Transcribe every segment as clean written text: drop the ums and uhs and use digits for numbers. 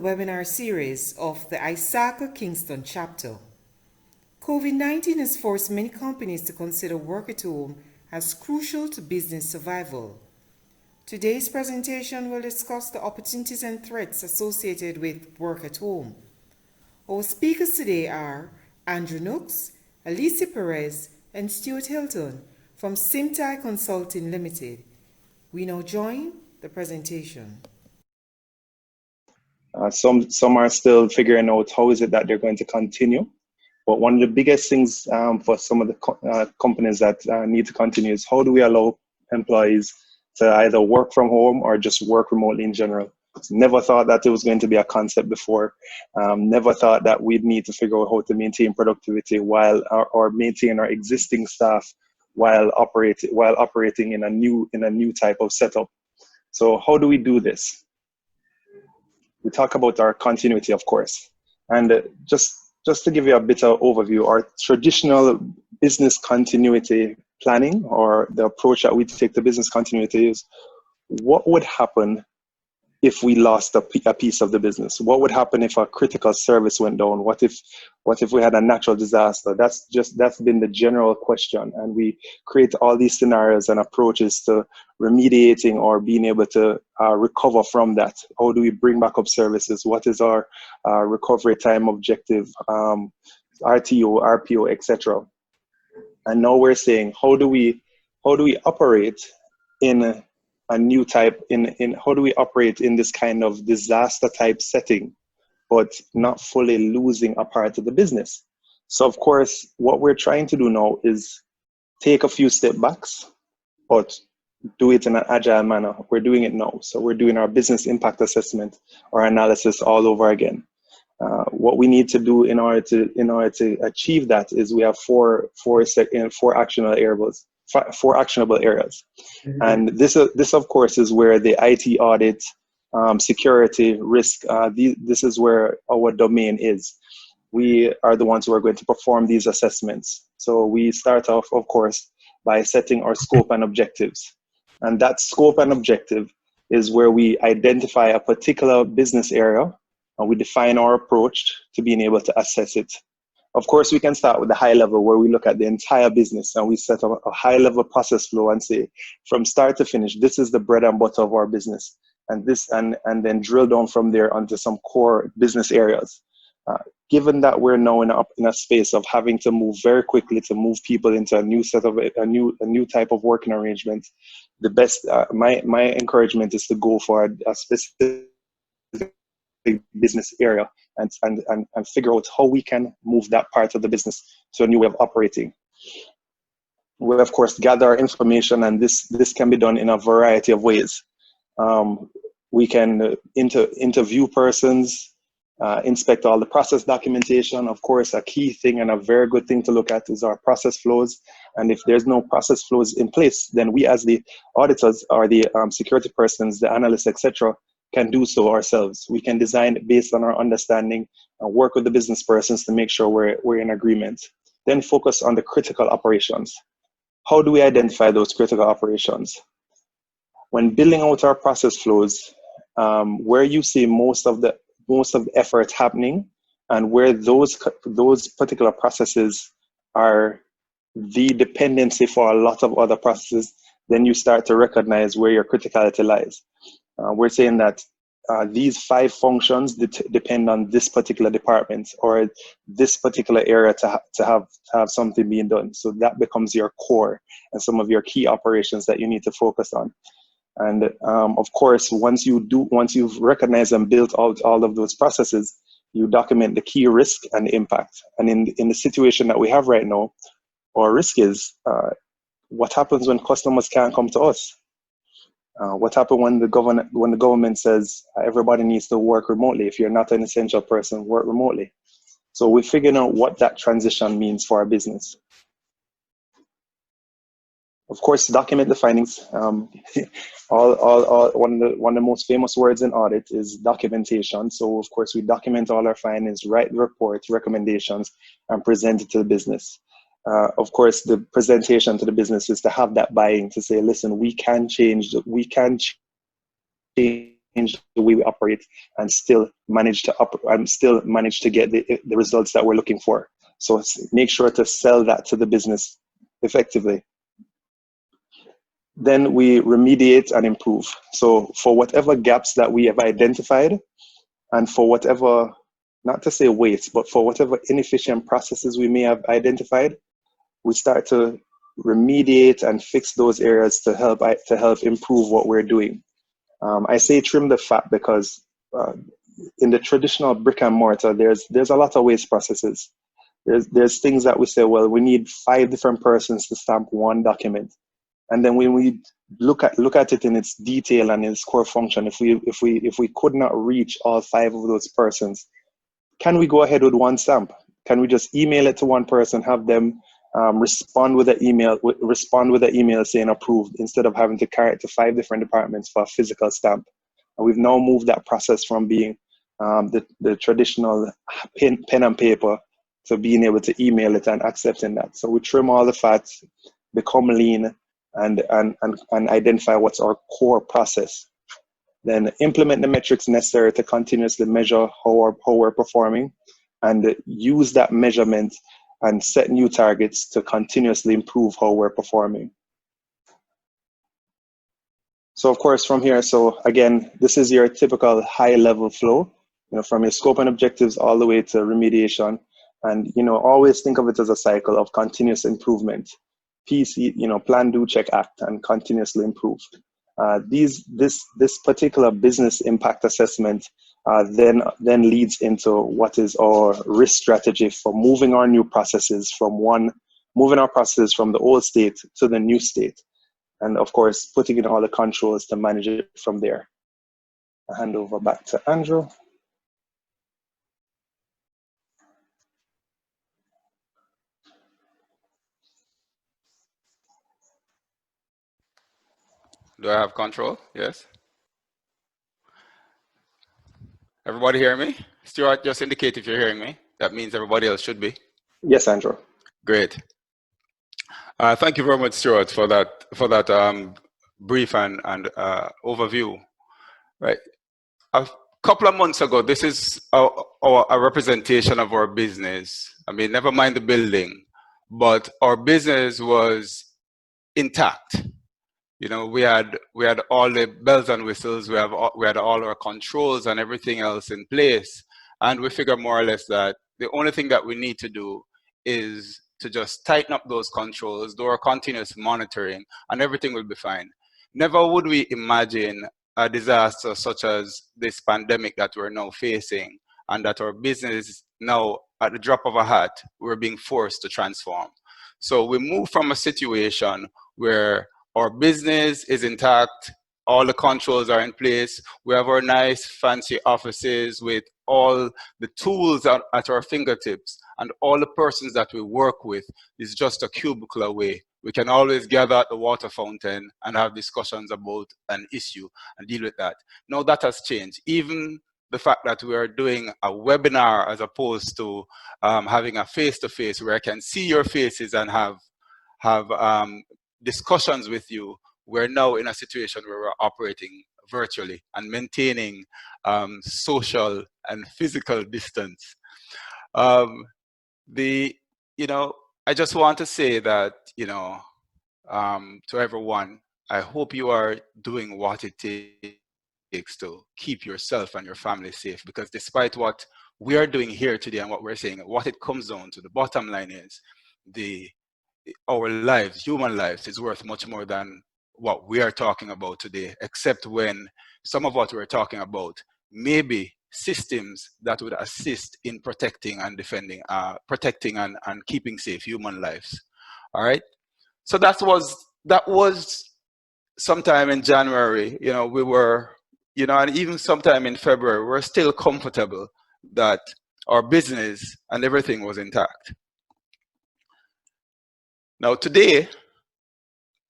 webinar series of the ISACA Kingston chapter. COVID-19 has forced many companies to consider work at home as crucial to business survival. Today's presentation will discuss the opportunities and threats associated with work at home. Our speakers today are Andrew Nooks, Alicia Perez, and Stuart Hilton from Simtai Consulting Limited. We now join the presentation. Some are still figuring out how is it that they're going to continue. But one of the biggest things for some of the companies that need to continue is how do we allow employees to either work from home or just work remotely in general. Never thought that it was going to be a concept before. Never thought that we'd need to figure out how to maintain productivity or maintain our existing staff while operating in a new type of setup. So how do we do this? We talk about our continuity, of course, and just to give you a bit of overview, our traditional business continuity planning, or the approach that we take to business continuity, is what would happen if we lost a piece of the business? What would happen if a critical service went down? What if we had a natural disaster? That's been the general question, and we create all these scenarios and approaches to remediating or being able to recover from that. How do we bring back up services? What is our recovery time objective, RTO, RPO, etc. And now we're saying, how do we operate in a new type, how do we operate in this kind of disaster type setting, but not fully losing a part of the business? So of course, what we're trying to do now is take a few step backs, but do it in an agile manner. We're doing it now. So we're doing our business impact assessment or analysis all over again. What we need to do in order to achieve that is we have four actionable areas. Mm-hmm. And this of course is where the IT audit, security, risk, this is where our domain is. We are the ones who are going to perform these assessments. So we start off, of course, by setting our scope and objectives. And that scope and objective is where we identify a particular business area and we define our approach to being able to assess it. Of course, we can start with the high level where we look at the entire business and we set up a high level process flow and say, from start to finish, this is the bread and butter of our business. And then drill down from there onto some core business areas. Given that we're now in a space of having to move very quickly to move people into a new type of working arrangement, the best, my encouragement is to go for a specific business area and figure out how we can move that part of the business to a new way of operating. We of course gather our information, and this can be done in a variety of ways. We can interview persons, inspect all the process documentation. Of course, a key thing and a very good thing to look at is our process flows. And if there's no process flows in place, then we as the auditors or the security persons, the analysts, etc., can do so ourselves. We can design it based on our understanding and work with the business persons to make sure we're in agreement. Then focus on the critical operations. How do we identify those critical operations? When building out our process flows, where you see most of the effort happening and where those particular processes are the dependency for a lot of other processes, then you start to recognize where your criticality lies. We're saying that these 5 functions depend on this particular department or this particular area to have something being done. So that becomes your core and some of your key operations that you need to focus on. And of course, once you've recognized and built out all of those processes, you document the key risk and the impact. And in the situation that we have right now, our risk is what happens when customers can't come to us? What happens when the government says everybody needs to work remotely? If you're not an essential person, work remotely. So we're figuring out what that transition means for our business. Of course, document the findings. One of the most famous words in audit is documentation. So of course, we document all our findings, write the report, recommendations, and present it to the business. Of course, the presentation to the business is to have that buy-in to say, listen, we can change the way we operate and still manage to get the results that we're looking for. So make sure to sell that to the business effectively. Then we remediate and improve. So for whatever gaps that we have identified, and for whatever, not to say waste, but for whatever inefficient processes we may have identified, we start to remediate and fix those areas to help improve what we're doing. I say trim the fat because in the traditional brick and mortar, there's a lot of waste processes. There's things that we say, well, we need 5 different persons to stamp one document. And then when we look at it in its detail and its core function, if we could not reach all 5 of those persons, can we go ahead with one stamp? Can we just email it to one person, have them respond with an email saying approved, instead of having to carry it to 5 different departments for a physical stamp? And we've now moved that process from being the traditional pen and paper to being able to email it and accepting that. So we trim all the fats, become lean, and identify what's our core process. Then implement the metrics necessary to continuously measure how we're performing, and use that measurement and set new targets to continuously improve how we're performing. So of course from here, so again, this is your typical high level flow, from your scope and objectives all the way to remediation. And always think of it as a cycle of continuous improvement. PC, plan, do, check, act, and continuously improve. This particular business impact assessment then leads into what is our risk strategy for moving our processes from the old state to the new state, and of course putting in all the controls to manage it from there. I hand over back to Andrew. Do I have control? Yes. Everybody hear me? Stuart, just indicate if you're hearing me. That means everybody else should be. Yes, Andrew. Great. Thank you very much, Stuart, for that brief and overview. Right. A couple of months ago, this is a representation of our business. I mean, never mind the building, but our business was intact. We had all the bells and whistles. We had all our controls and everything else in place, and we figured more or less that the only thing that we need to do is to just tighten up those controls, do our continuous monitoring, and everything will be fine. Never would we imagine a disaster such as this pandemic that we're now facing, and that our business now, at the drop of a hat, we're being forced to transform. So we move from a situation where our business is intact, all the controls are in place, we have our nice fancy offices with all the tools at our fingertips, and all the persons that we work with is just a cubicle away. We can always gather at the water fountain and have discussions about an issue and deal with that. Now that has changed. Even the fact that we are doing a webinar as opposed to having a face-to-face where I can see your faces and have discussions with you, we're now in a situation where we're operating virtually and maintaining social and physical distance. I just want to say that, to everyone, I hope you are doing what it takes to keep yourself and your family safe, because despite what we are doing here today and what we're saying, what it comes down to, the bottom line is our lives, human lives, is worth much more than what we are talking about today, except when some of what we're talking about may be systems that would assist in protecting and defending, protecting and keeping safe human lives. All right. So that was sometime in January, we were, and even sometime in February, we're still comfortable that our business and everything was intact. Now today,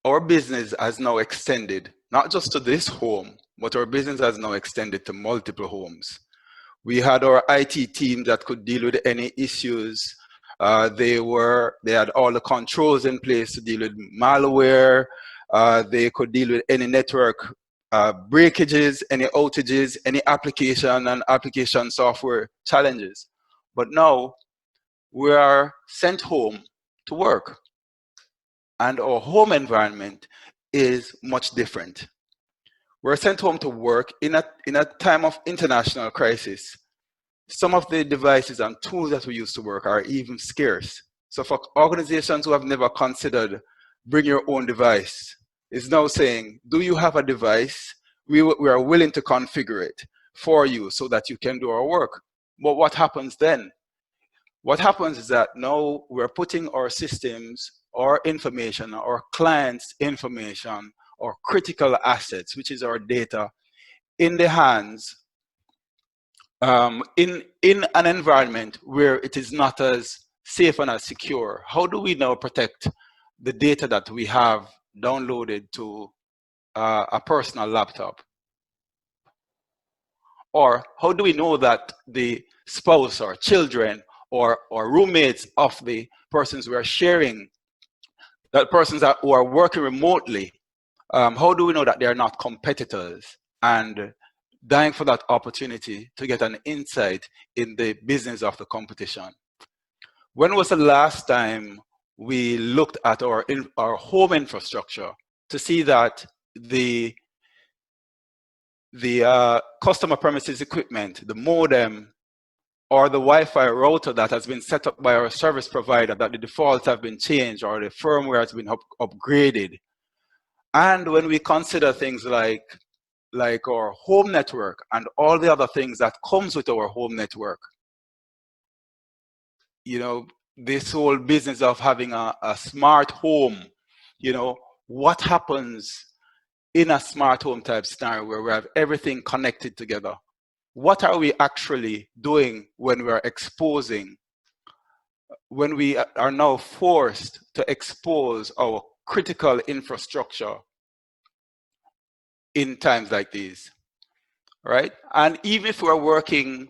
our business has now extended, not just to this home, but our business has now extended to multiple homes. We had our IT team that could deal with any issues. They had all the controls in place to deal with malware. They could deal with any network breakages, any outages, any application and application software challenges. But now we are sent home to work, and our home environment is much different. We're sent home to work in a time of international crisis. Some of the devices and tools that we use to work are even scarce. So for organizations who have never considered bring your own device, is now saying, do you have a device? We are willing to configure it for you so that you can do our work. But what happens then? What happens is that now we're putting our systems, our information, our clients' information, or critical assets, which is our data, in the hands, in an environment where it is not as safe and as secure. How do we now protect the data that we have downloaded to a personal laptop? Or how do we know that the spouse or children or roommates of the persons we are sharing, that persons who are working remotely, how do we know that they are not competitors and dying for that opportunity to get an insight in the business of the competition? When was the last time we looked at our home infrastructure to see that the customer premises equipment, the modem, or the Wi-Fi router that has been set up by our service provider, that the defaults have been changed or the firmware has been upgraded? And when we consider things like our home network and all the other things that comes with our home network, you know, this whole business of having a smart home, you know, what happens in a smart home type scenario where we have everything connected together? What are we actually doing when we're exposing, when we are now forced to expose our critical infrastructure in times like these, right? And even if we're working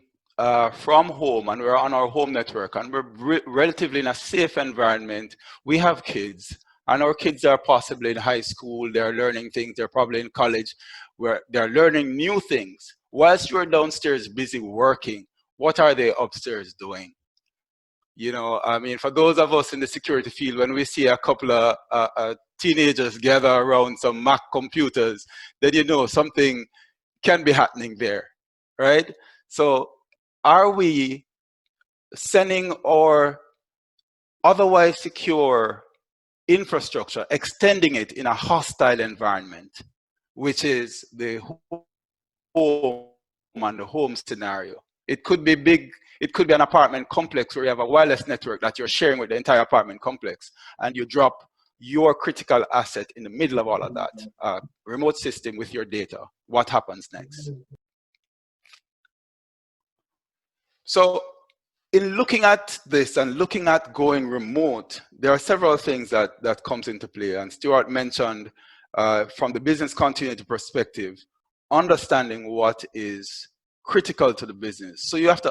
from home and we're on our home network and we're relatively in a safe environment, we have kids, and our kids are possibly in high school, they're learning things, they're probably in college, where they're learning new things. Whilst you're downstairs busy working, what are they upstairs doing? You know, I mean, for those of us in the security field, when we see a couple of teenagers gather around some Mac computers, then you know something can be happening there, right? So are we sending our otherwise secure infrastructure, extending it in a hostile environment, which is the home and the home scenario? It could be big, it could be an apartment complex where you have a wireless network that you're sharing with the entire apartment complex, and you drop your critical asset in the middle of all of that, remote system with your data. What happens next? So in looking at this and looking at going remote, there are several things that comes into play. And Stuart mentioned from the business continuity perspective, understanding what is critical to the business. So you have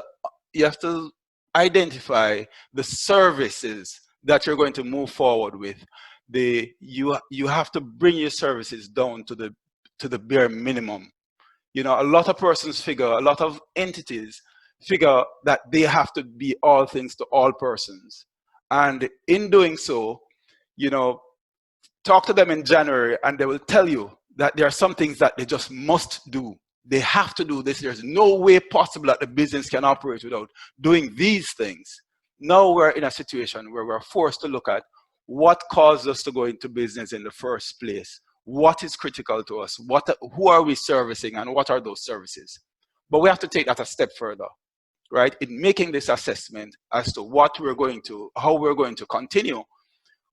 to identify the services that you're going to move forward with. You have to bring your services down to the bare minimum. You know, a lot of persons figure, a lot of entities figure that they have to be all things to all persons. And in doing so, you know, talk to them in January and they will tell you that there are some things that they just must do. They have to do this. There's no way possible that the business can operate without doing these things. Now we're in a situation where we're forced to look at what caused us to go into business in the first place. What is critical to us? Who are we servicing, and what are those services? But we have to take that a step further, right? In making this assessment as to how we're going to continue,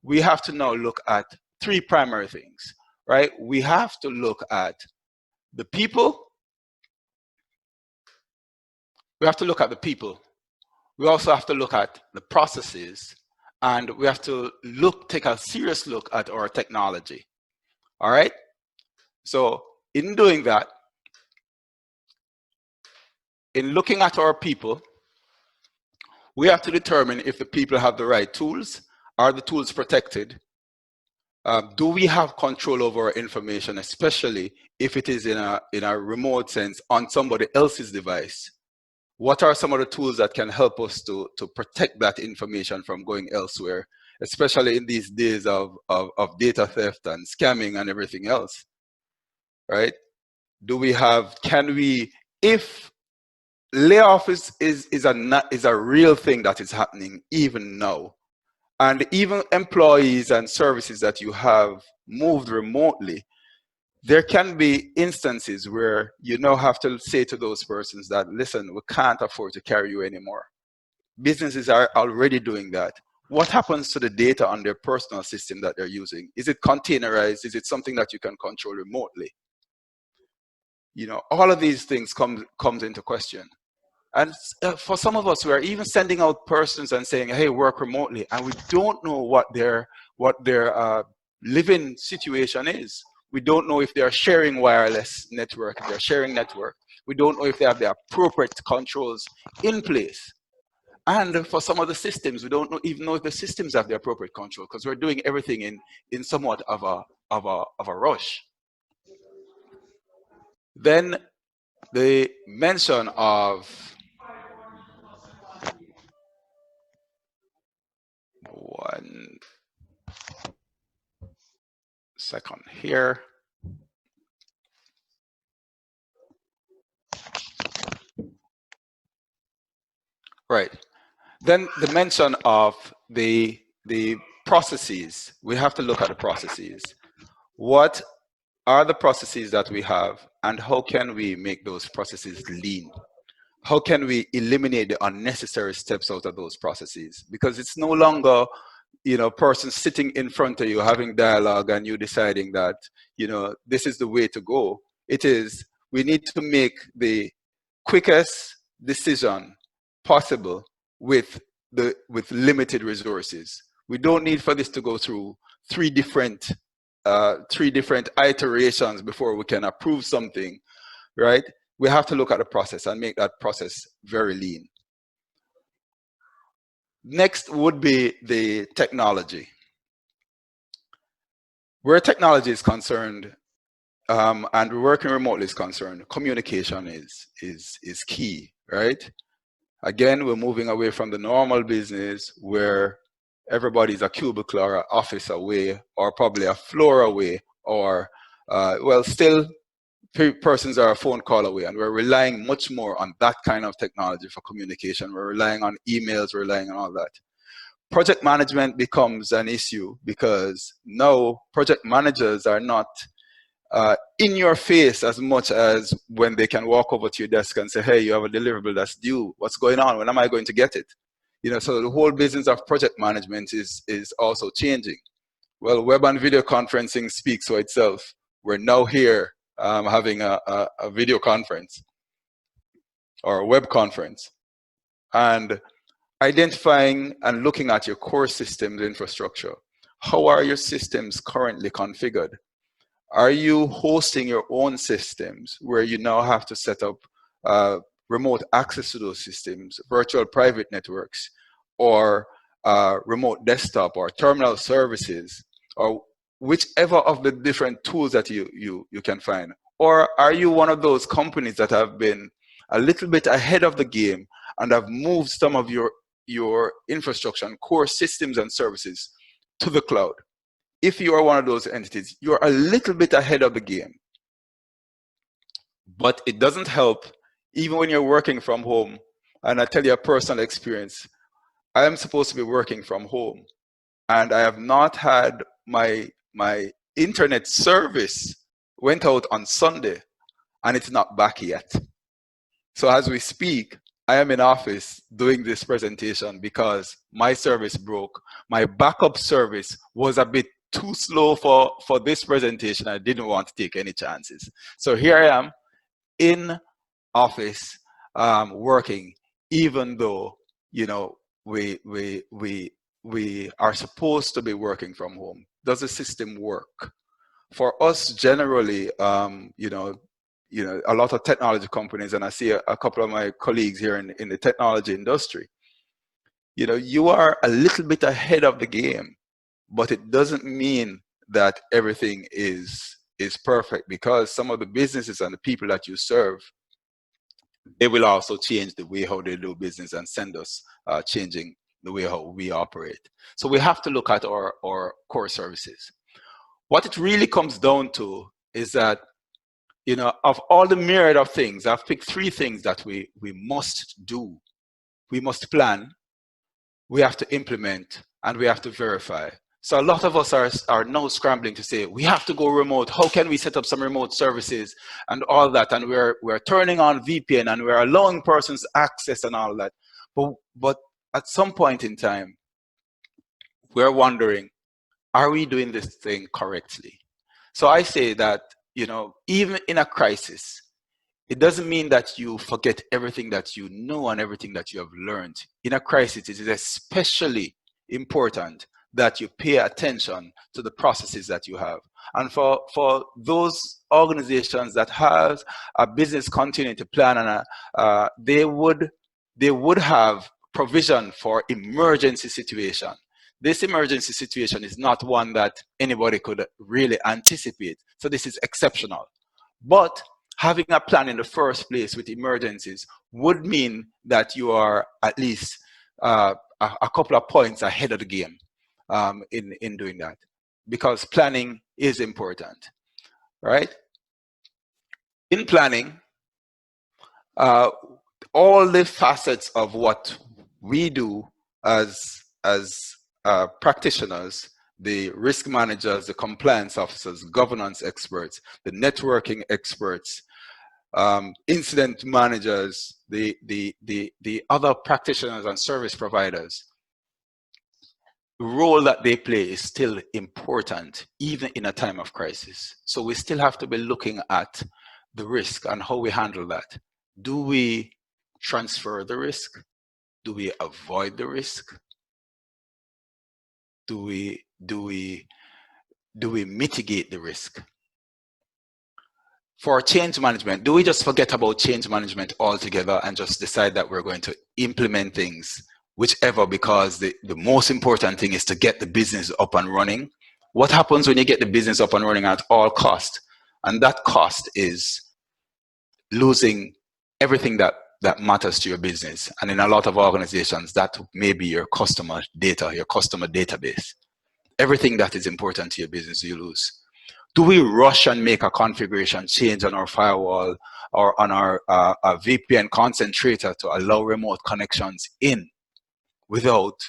we have to now look at three primary things, right? We have to look at the people. We have to look at the people. We also have to look at the processes, and we have to take a serious look at our technology. All right? So in doing that, in looking at our people, we have to determine if the people have the right tools. Are the tools protected? do we have control over our information, especially if it is in a remote sense on somebody else's device? What are some of the tools that can help us to protect that information from going elsewhere, especially in these days of data theft and scamming and everything else, right? Can we, if layoff is a real thing that is happening even now, and even employees and services that you have moved remotely, there can be instances where you now have to say to those persons that, listen, we can't afford to carry you anymore. Businesses are already doing that. What happens to the data on their personal system that they're using? Is it containerized? Is it something that you can control remotely? You know, all of these things comes into question. And for some of us, we are even sending out persons and saying, hey, work remotely, and we don't know what their living situation is. We don't know if they are sharing wireless network, if they're sharing network. We don't know if they have the appropriate controls in place. And for some of the systems, we don't even know if the systems have the appropriate control, because we're doing everything in somewhat of a rush. Then the mention of, one second here. Right. Then the mention of the processes. We have to look at the processes. What are the processes that we have, and how can we make those processes lean? How can we eliminate the unnecessary steps out of those processes? Because it's no longer, you know, person sitting in front of you having dialogue and you deciding that, you know, this is the way to go. It is, we need to make the quickest decision possible with limited resources. We don't need for this to go through three different iterations before we can approve something, right? We have to look at the process and make that process very lean. Next would be the technology. Where technology is concerned, and working remotely is concerned, communication is key, right? Again, we're moving away from the normal business where everybody's a cubicle or an office away, or probably a floor away, or well, still persons are a phone call away, and we're relying much more on that kind of technology for communication. We're relying on emails, we're relying on all that. Project management becomes an issue because now project managers are not in your face as much as when they can walk over to your desk and say, hey, you have a deliverable that's due. What's going on? When am I going to get it? You know, so the whole business of project management is also changing. Well, web and video conferencing speaks for itself. We're now here having a video conference or a web conference, and identifying and looking at your core systems infrastructure. How are your systems currently configured? Are you hosting your own systems where you now have to set up remote access to those systems, virtual private networks, or remote desktop or terminal services, or whichever of the different tools that you can find? Or are you one of those companies that have been a little bit ahead of the game and have moved some of your infrastructure and core systems and services to the cloud? If you are one of those entities, you're a little bit ahead of the game. But it doesn't help even when you're working from home. And I tell you a personal experience. I am supposed to be working from home, and I have not had my internet service went out on Sunday, and it's not back yet. So as we speak, I am in office doing this presentation because my service broke. My backup service was a bit too slow for this presentation. I didn't want to take any chances. So here I am in office working, even though, you know, we are supposed to be working from home. Does the system work? For us generally, you know, a lot of technology companies, and I see a couple of my colleagues here in the technology industry, you know, you are a little bit ahead of the game, but it doesn't mean that everything is perfect, because some of the businesses and the people that you serve, they will also change the way how they do business and send us changing the way how we operate. So we have to look at our core services. What it really comes down to is that, you know, of all the myriad of things, I've picked 3 things that we must do. We must plan, we have to implement, and we have to verify. So a lot of us are now scrambling to say, we have to go remote. How can we set up some remote services and all that? And we're turning on VPN and we're allowing persons access and all that. But at some point in time, we're wondering, are we doing this thing correctly? So I say that, you know, even in a crisis, it doesn't mean that you forget everything that you know and everything that you have learned. In a crisis, it is especially important that you pay attention to the processes that you have. And for those organizations that have a business continuity plan, and they would have provision for emergency situation. This emergency situation is not one that anybody could really anticipate. So this is exceptional. But having a plan in the first place with emergencies would mean that you are at least a couple of points ahead of the game in doing that, because planning is important, right? In planning, all the facets of what we do as practitioners, the risk managers, the compliance officers, governance experts, the networking experts, incident managers, the other practitioners and service providers, the role that they play is still important, even in a time of crisis. So we still have to be looking at the risk and how we handle that. Do we transfer the risk? Do we avoid the risk? Do we mitigate the risk? For change management, do we just forget about change management altogether and just decide that we're going to implement things, whichever, because the most important thing is to get the business up and running? What happens when you get the business up and running at all cost? And that cost is losing everything that matters to your business. And in a lot of organizations, that may be your customer data, your customer database. Everything that is important to your business, you lose. Do we rush and make a configuration change on our firewall or on our VPN concentrator to allow remote connections in without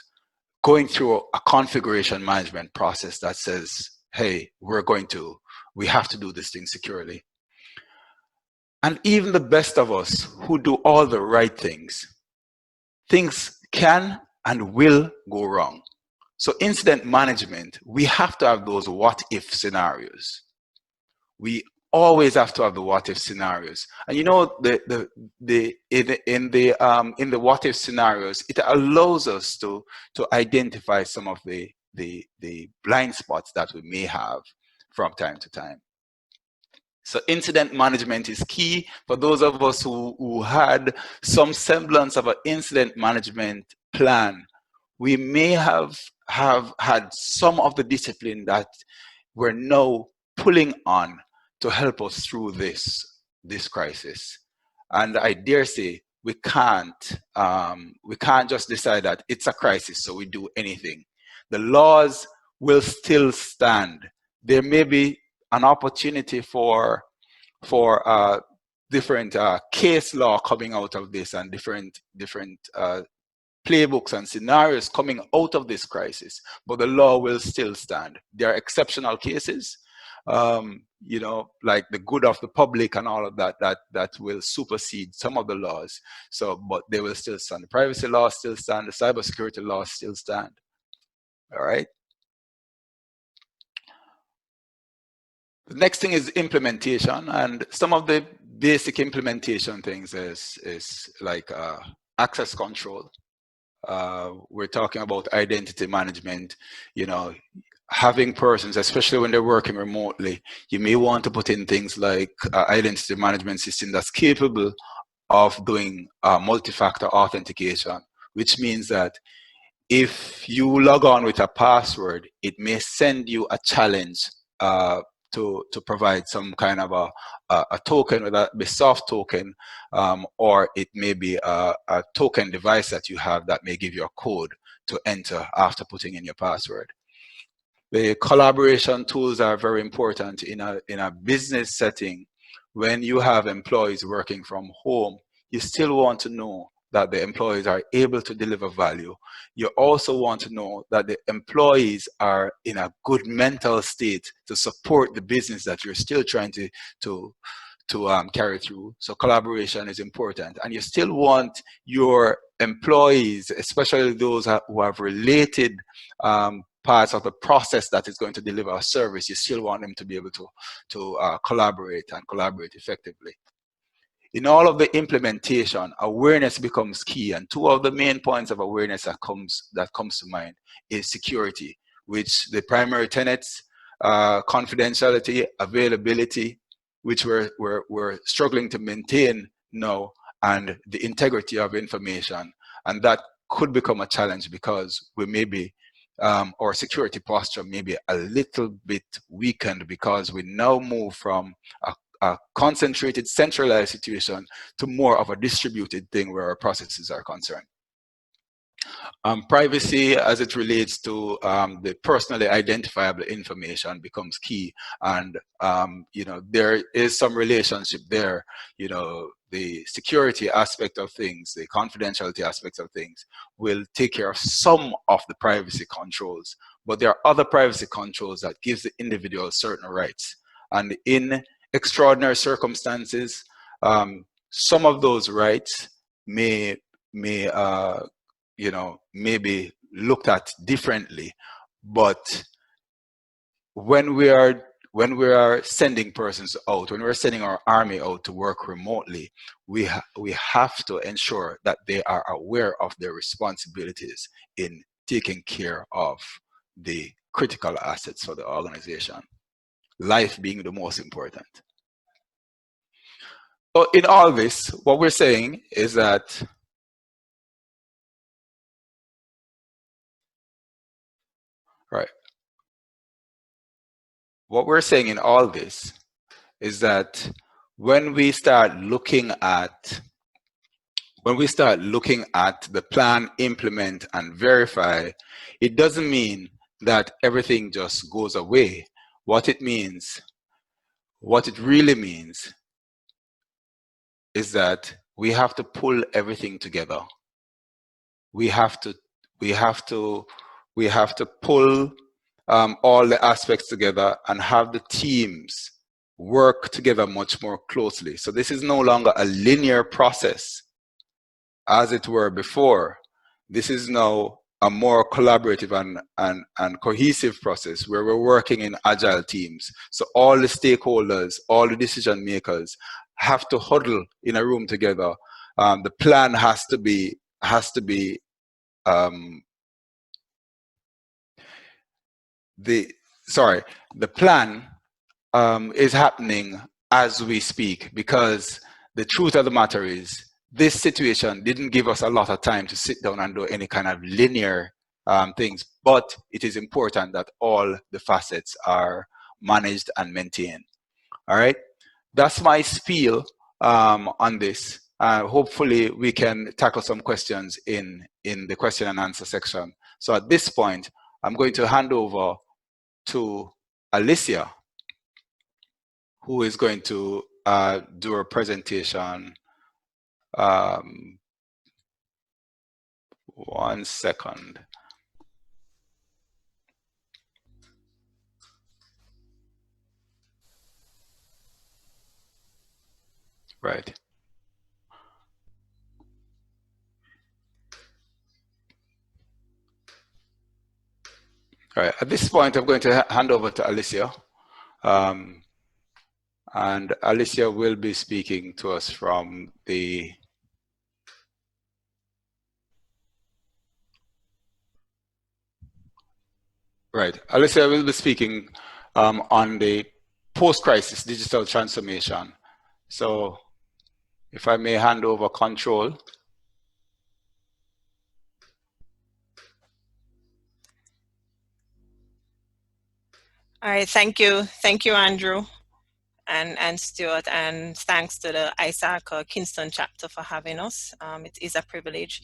going through a configuration management process that says, hey, we have to do this thing securely? And even the best of us who do all the right things can and will go wrong. So incident management, we have to have those what if scenarios. We always have to have the what if scenarios. And you know, in the what if scenarios, it allows us to identify some of the blind spots that we may have from time to time. So incident management is key for those of us who had some semblance of an incident management plan. We may have had some of the discipline that we're now pulling on to help us through this crisis. And I dare say we can't just decide that it's a crisis, so we do anything. The laws will still stand. There may be an opportunity for different case law coming out of this, and different playbooks and scenarios coming out of this crisis, but the law will still stand. There are exceptional cases, you know, like the good of the public and all of that will supersede some of the laws. So, but they will still stand. The privacy law still stand. The cybersecurity law still stand. All right. The next thing is implementation, and some of the basic implementation things is like access control. We're talking about identity management, you know, having persons, especially when they're working remotely, you may want to put in things like identity management system that's capable of doing multi-factor authentication, which means that if you log on with a password, it may send you a challenge to provide some kind of a token, whether it be soft token, or it may be a token device that you have that may give you a code to enter after putting in your password. The collaboration tools are very important in a business setting. When you have employees working from home, you still want to know that the employees are able to deliver value. You also want to know that the employees are in a good mental state to support the business that you're still trying to carry through. So collaboration is important. And you still want your employees, especially those who have related parts of the process that is going to deliver a service, you still want them to be able to collaborate and collaborate effectively. In all of the implementation, awareness becomes key, and two of the main points of awareness that comes to mind is security, which the primary tenets, confidentiality, availability, which we're struggling to maintain now, and the integrity of information. And that could become a challenge because we may be our security posture may be a little bit weakened because we now move from a concentrated, centralized situation to more of a distributed thing where our processes are concerned. Privacy as it relates to the personally identifiable information becomes key, and there is some relationship there. The security aspect of things, the confidentiality aspects of things will take care of some of the privacy controls, but there are other privacy controls that gives the individual certain rights, and in extraordinary circumstances, some of those rights may be looked at differently. But when we are sending persons out, when we're sending our army out to work remotely, we have to ensure that they are aware of their responsibilities in taking care of the critical assets for the organization, life being the most important. So in all this, what we're saying is that what we're saying in all this is that when we start looking at the plan, implement, and verify, it doesn't mean that everything just goes away. What it really means is that we have to pull everything together. We have to pull all the aspects together and have the teams work together much more closely. So this is no longer a linear process as it were before. This is now a more collaborative and cohesive process where we're working in agile teams. So all the stakeholders, all the decision makers have to huddle in a room together. The plan has to be the plan is happening as we speak, because the truth of the matter is this situation didn't give us a lot of time to sit down and do any kind of linear things, but it is important that all the facets are managed and maintained. All right, that's my spiel on this. Hopefully we can tackle some questions in the question and answer section. So at this point, I'm going to hand over to Alicia, who is going to do a presentation. 1 second. Right. All right. At this point, I'm going to hand over to Alicia. And Alicia will be speaking to us from the Alicia will be speaking on the post-crisis digital transformation. So if I may hand over control. All right, thank you, Andrew and Stuart, and thanks to the ISAC Kingston chapter for having us. It is a privilege.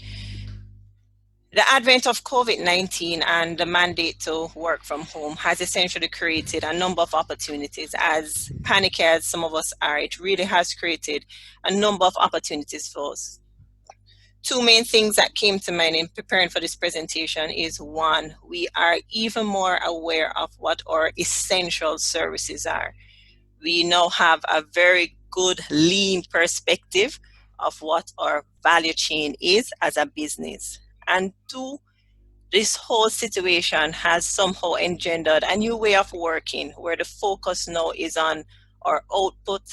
The advent of COVID-19 and the mandate to work from home has essentially created a number of opportunities. As panicky as some of us are, it really has created a number of opportunities for us. Two main things that came to mind in preparing for this presentation is one, we are even more aware of what our essential services are. We now have a very good lean perspective of what our value chain is as a business. And two, this whole situation has somehow engendered a new way of working where the focus now is on our output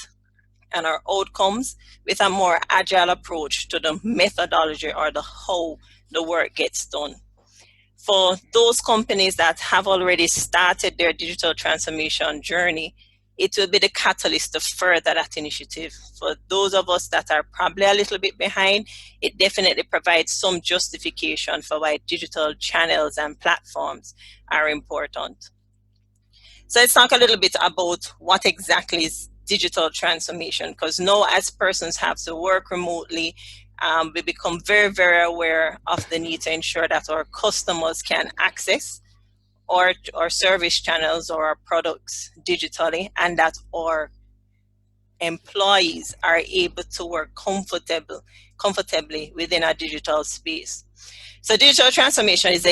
and our outcomes with a more agile approach to the methodology or the how the work gets done. For those companies that have already started their digital transformation journey, it will be the catalyst to further that initiative. For those of us that are probably a little bit behind, it definitely provides some justification for why digital channels and platforms are important. So let's talk a little bit about what exactly is digital transformation, because now as persons have to work remotely, we become very, very aware of the need to ensure that our customers can access our service channels or our products digitally, and that our employees are able to work comfortably within a digital space. So digital transformation is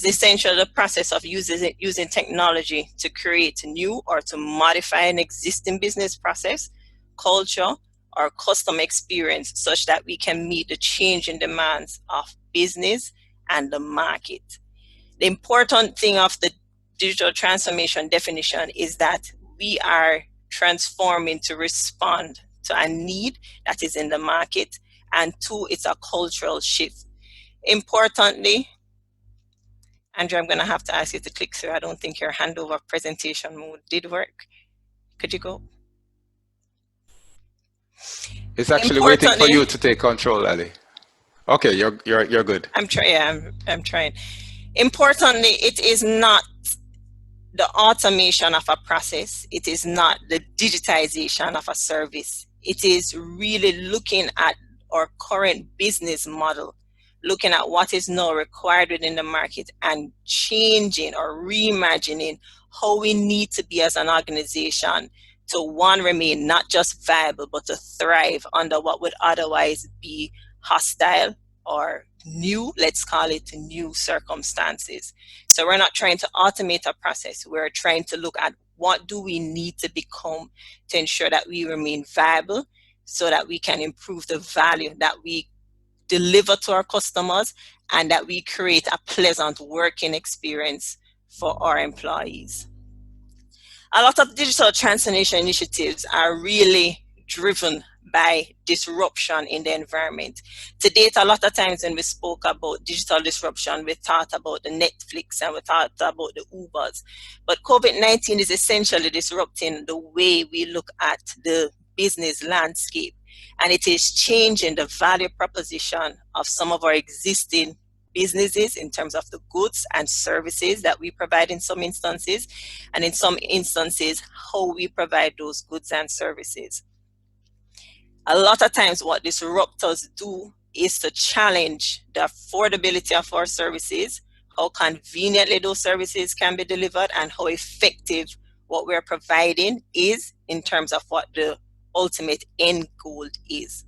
essentially the process of using technology to create new or to modify an existing business process, culture, or customer experience such that we can meet the changing demands of business and the market. The important thing of the digital transformation definition is that we are transforming to respond to a need that is in the market, and two, it's a cultural shift. Importantly, Andrew, I'm going to have to ask you to click through. I don't think your handover presentation mode did work. Could you go? It's actually waiting for you to take control, Ali. Okay, you're good. I'm trying. Importantly, it is not the automation of a process. It is not the digitization of a service. It is really looking at our current business model, looking at what is now required within the market and changing or reimagining how we need to be as an organization to one, remain not just viable, but to thrive under what would otherwise be hostile or new, let's call it new circumstances. So we're not trying to automate a process. We're trying to look at what do we need to become to ensure that we remain viable so that we can improve the value that we deliver to our customers and that we create a pleasant working experience for our employees. A lot of digital transformation initiatives are really driven by disruption in the environment. To date, a lot of times when we spoke about digital disruption, we thought about the Netflix and we thought about the Ubers. But COVID-19 is essentially disrupting the way we look at the business landscape. And it is changing the value proposition of some of our existing businesses in terms of the goods and services that we provide in some instances, and in some instances, how we provide those goods and services. A lot of times what disruptors do is to challenge the affordability of our services, how conveniently those services can be delivered, and how effective what we're providing is in terms of what the ultimate end goal is.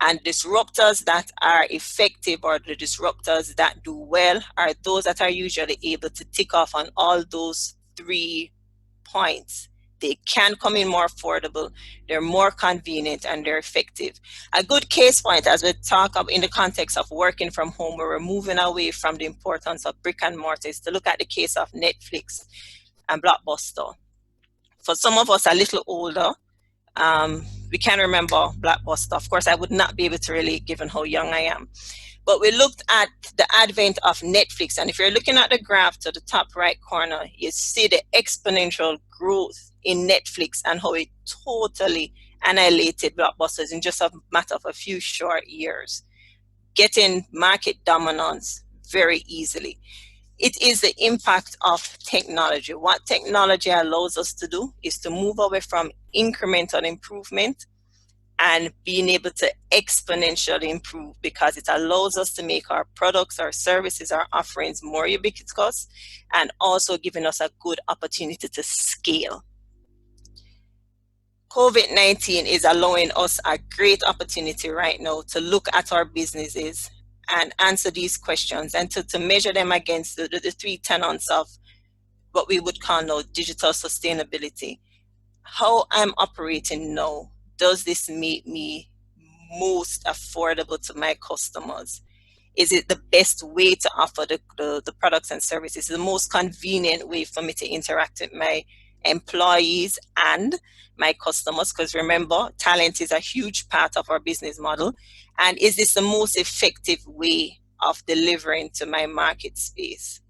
And disruptors that are effective, or the disruptors that do well, are those that are usually able to tick off on all those 3 points. They can come in more affordable, they're more convenient, and they're effective. A good case point, as we talk about in the context of working from home, where we're moving away from the importance of brick and mortar, is to look at the case of Netflix and Blockbuster. For some of us a little older, we can remember Blockbuster. Of course, I would not be able to relate given how young I am. But we looked at the advent of Netflix, and if you're looking at the graph to the top right corner, you see the exponential growth in Netflix and how it totally annihilated Blockbusters in just a matter of a few short years, getting market dominance very easily. It is the impact of technology. What technology allows us to do is to move away from incremental improvement and being able to exponentially improve, because it allows us to make our products, our services, our offerings more ubiquitous, and also giving us a good opportunity to scale. COVID-19 is allowing us a great opportunity right now to look at our businesses and answer these questions, and to measure them against the three tenets of what we would call now digital sustainability. How I'm operating now, does this make me most affordable to my customers? Is it the best way to offer the products and services, the most convenient way for me to interact with my employees and my customers? Because remember, talent is a huge part of our business model. And is this the most effective way of delivering to my market space?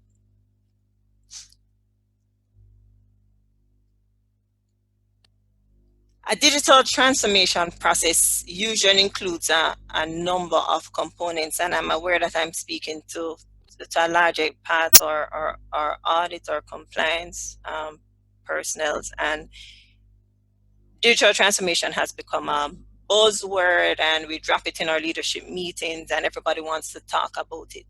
A digital transformation process usually includes a number of components, and I'm aware that I'm speaking to a larger part or audit or compliance personnel, and digital transformation has become a buzzword, and we drop it in our leadership meetings and everybody wants to talk about it.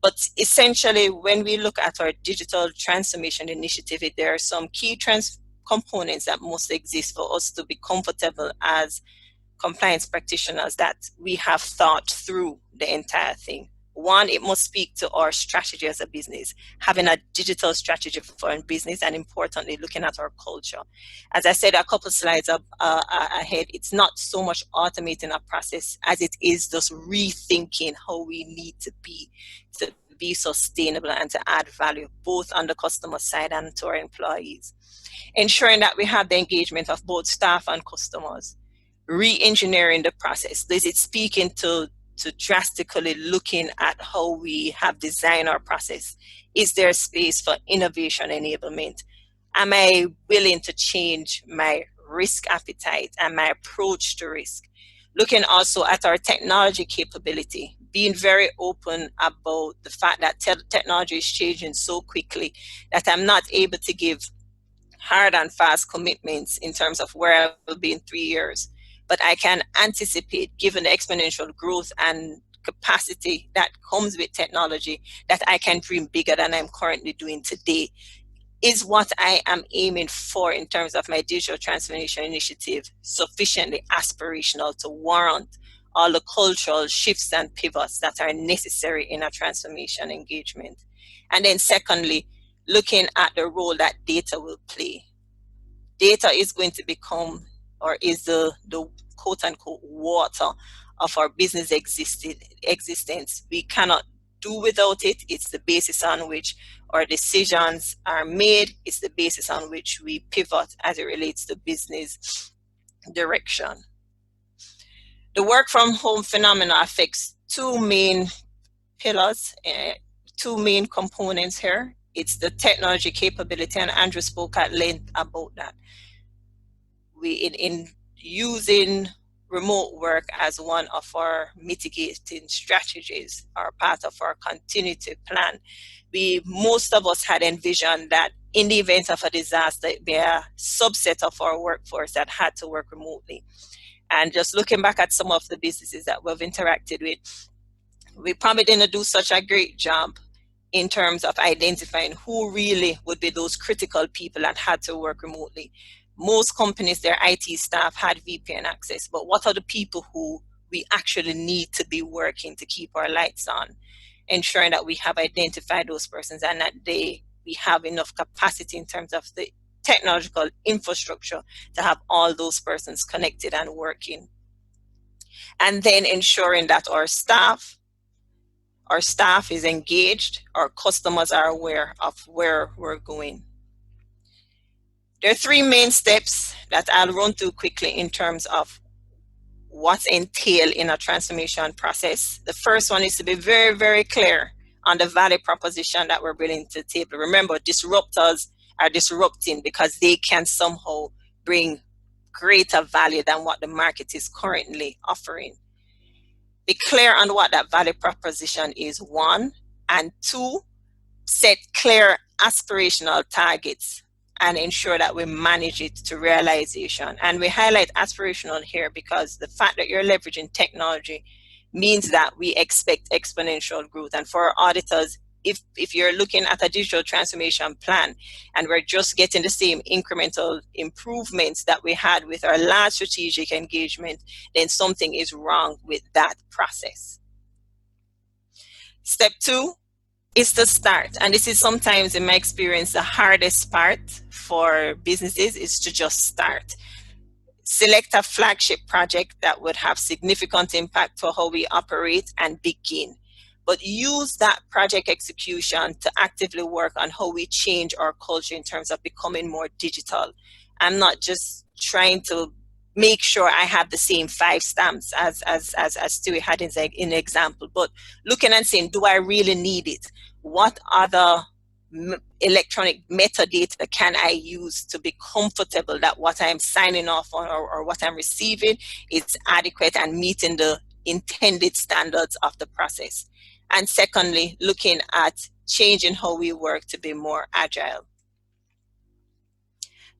But essentially, when we look at our digital transformation initiative, there are some key components that must exist for us to be comfortable as compliance practitioners, that we have thought through the entire thing. One, it must speak to our strategy as a business, having a digital strategy for a business, and importantly, looking at our culture. As I said a couple slides up ahead, it's not so much automating a process as it is just rethinking how we need to be sustainable and to add value both on the customer side and to our employees. Ensuring that we have the engagement of both staff and customers. Re-engineering the process. Is it speaking to drastically looking at how we have designed our process? Is there space for innovation enablement? Am I willing to change my risk appetite and my approach to risk? Looking also at our technology capability, being very open about the fact that technology is changing so quickly that I'm not able to give hard and fast commitments in terms of where I will be in 3 years. But I can anticipate, given the exponential growth and capacity that comes with technology, that I can dream bigger than I'm currently doing today. Is what I am aiming for in terms of my digital transformation initiative sufficiently aspirational to warrant all the cultural shifts and pivots that are necessary in a transformation engagement? And then secondly, looking at the role that data will play. Data is going to become, or is the quote unquote water of our business existence. We cannot do without it. It's the basis on which our decisions are made. It's the basis on which we pivot as it relates to business direction. The work from home phenomena affects two main pillars, two main components here. It's the technology capability, and Andrew spoke at length about that. We in using remote work as one of our mitigating strategies, or part of our continuity plan. Most of us had envisioned that in the event of a disaster, there are a subset of our workforce that had to work remotely. And just looking back at some of the businesses that we've interacted with, we probably didn't do such a great job in terms of identifying who really would be those critical people that had to work remotely. Most companies, their IT staff had VPN access, but what are the people who we actually need to be working to keep our lights on? Ensuring that we have identified those persons and that we have enough capacity in terms of the technological infrastructure to have all those persons connected and working. And then ensuring that our staff is engaged, our customers are aware of where we're going. There are three main steps that I'll run through quickly in terms of what's entailed in a transformation process. The first one is to be very, very clear on the value proposition that we're bringing to the table. Remember, disruptors are disrupting because they can somehow bring greater value than what the market is currently offering. Be clear on what that value proposition is, one, and two, set clear aspirational targets and ensure that we manage it to realization. And we highlight aspirational here because the fact that you're leveraging technology means that we expect exponential growth. And for our auditors, if you're looking at a digital transformation plan and we're just getting the same incremental improvements that we had with our last strategic engagement, then something is wrong with that process. Step 2 is to start. And this is sometimes, in my experience, the hardest part for businesses is to just start. Select a flagship project that would have significant impact for how we operate and begin. But use that project execution to actively work on how we change our culture in terms of becoming more digital. I'm not just trying to make sure I have the same 5 stamps as Stewie had in the example, but looking and saying, do I really need it? What other electronic metadata can I use to be comfortable that what I'm signing off on or what I'm receiving is adequate and meeting the intended standards of the process? And secondly, looking at changing how we work to be more agile.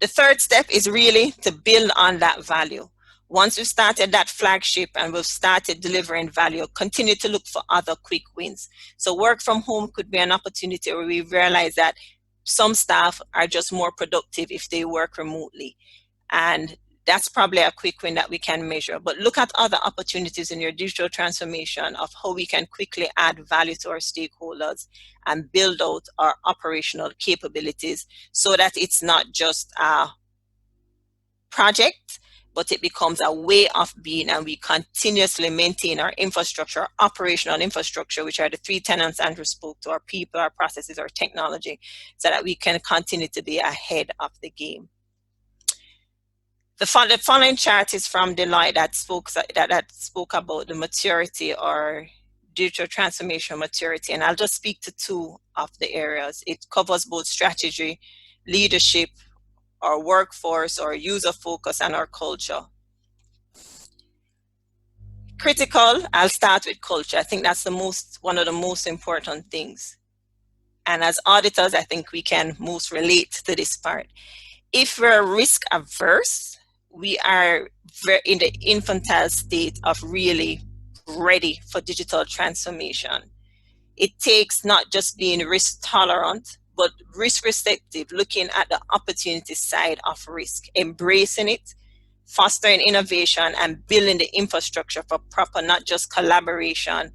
The third step is really to build on that value. Once we've started that flagship and we've started delivering value, continue to look for other quick wins. So work from home could be an opportunity where we realize that some staff are just more productive if they work remotely. And that's probably a quick win that we can measure. But look at other opportunities in your digital transformation of how we can quickly add value to our stakeholders and build out our operational capabilities so that it's not just a project, but it becomes a way of being, and we continuously maintain our infrastructure, our operational infrastructure, which are the 3 tenants Andrew spoke to, our people, our processes, our technology, so that we can continue to be ahead of the game. The following chart is from Deloitte that spoke about the maturity or digital transformation maturity, and I'll just speak to 2 of the areas. It covers both strategy, leadership, our workforce, our user focus, and our culture. Critical, I'll start with culture. I think that's one of the most important things. And as auditors, I think we can most relate to this part. If we're risk averse, we are in the infantile state of really ready for digital transformation. It takes not just being risk tolerant, but risk receptive, looking at the opportunity side of risk, embracing it, fostering innovation, and building the infrastructure for proper, not just collaboration,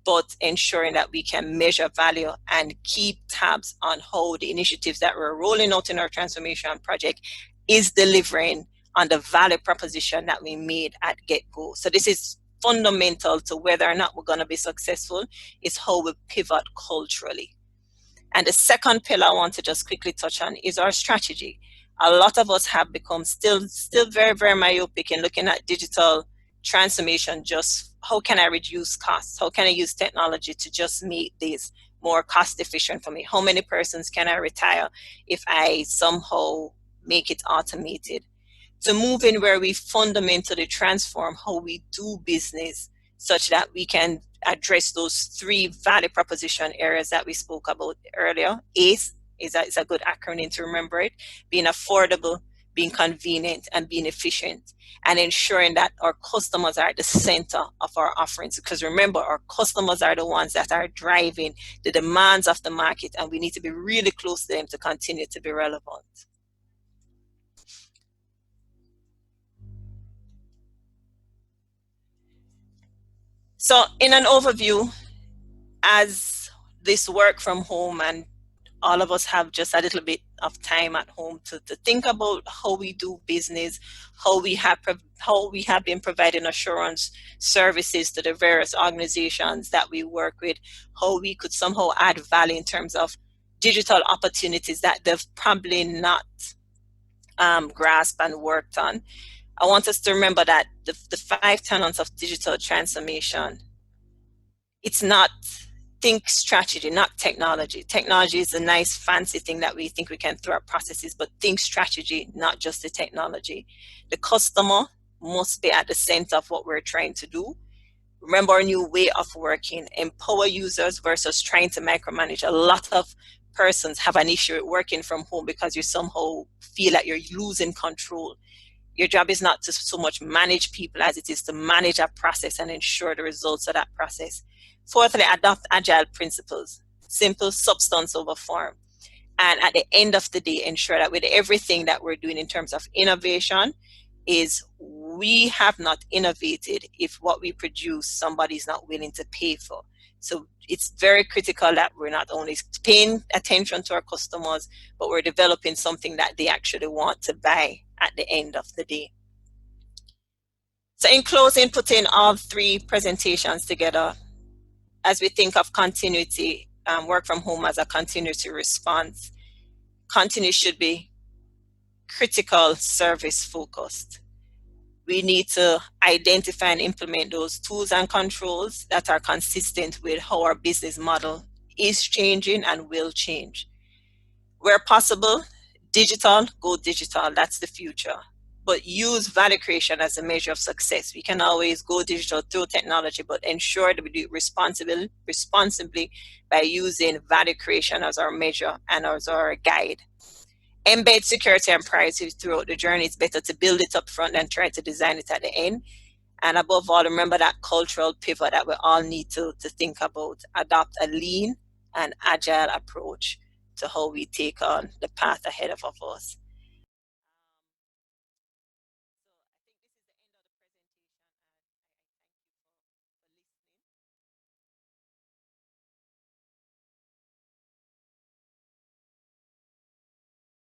but ensuring that we can measure value and keep tabs on how the initiatives that we're rolling out in our transformation project is delivering on the value proposition that we made at get-go. So this is fundamental to whether or not we're going to be successful, is how we pivot culturally. And the second pillar I want to just quickly touch on is our strategy. A lot of us have become still very, very myopic in looking at digital transformation. Just how can I reduce costs? How can I use technology to just make this more cost efficient for me? How many persons can I retire if I somehow make it automated? To move in where we fundamentally transform how we do business such that we can address those 3 value proposition areas that we spoke about earlier. ACE is a good acronym to remember it. Being affordable, being convenient, and being efficient, and ensuring that our customers are at the center of our offerings. Because remember, our customers are the ones that are driving the demands of the market, and we need to be really close to them to continue to be relevant. So in an overview, as this work from home and all of us have just a little bit of time at home to think about how we do business, how we have been providing assurance services to the various organizations that we work with, how we could somehow add value in terms of digital opportunities that they've probably not grasped and worked on. I want us to remember that the 5 tenets of digital transformation, it's not think strategy, not technology. Technology is a nice fancy thing that we think we can throw our processes, but think strategy, not just the technology. The customer must be at the center of what we're trying to do. remember our new way of working, empower users versus trying to micromanage. A lot of persons have an issue with working from home because you somehow feel that you're losing control. Your job is not to so much manage people as it is to manage a process and ensure the results of that process. Fourthly, adopt agile principles, simple substance over form. And at the end of the day, ensure that with everything that we're doing in terms of innovation, is we have not innovated if what we produce somebody's not willing to pay for. So it's very critical that we're not only paying attention to our customers, but we're developing something that they actually want to buy at the end of the day. So in closing, putting all three presentations together, as we think of continuity, work from home as a continuity response, continuity should be critical service focused. We need to identify and implement those tools and controls that are consistent with how our business model is changing and will change. Where possible, digital, go digital, that's the future. But use value creation as a measure of success. We can always go digital through technology, but ensure that we do it responsibly by using value creation as our measure and as our guide. Embed security and privacy throughout the journey. It's better to build it up front than try to design it at the end. And above all, remember that cultural pivot that we all need to think about. Adopt a lean and agile approach to how we take on the path ahead of us.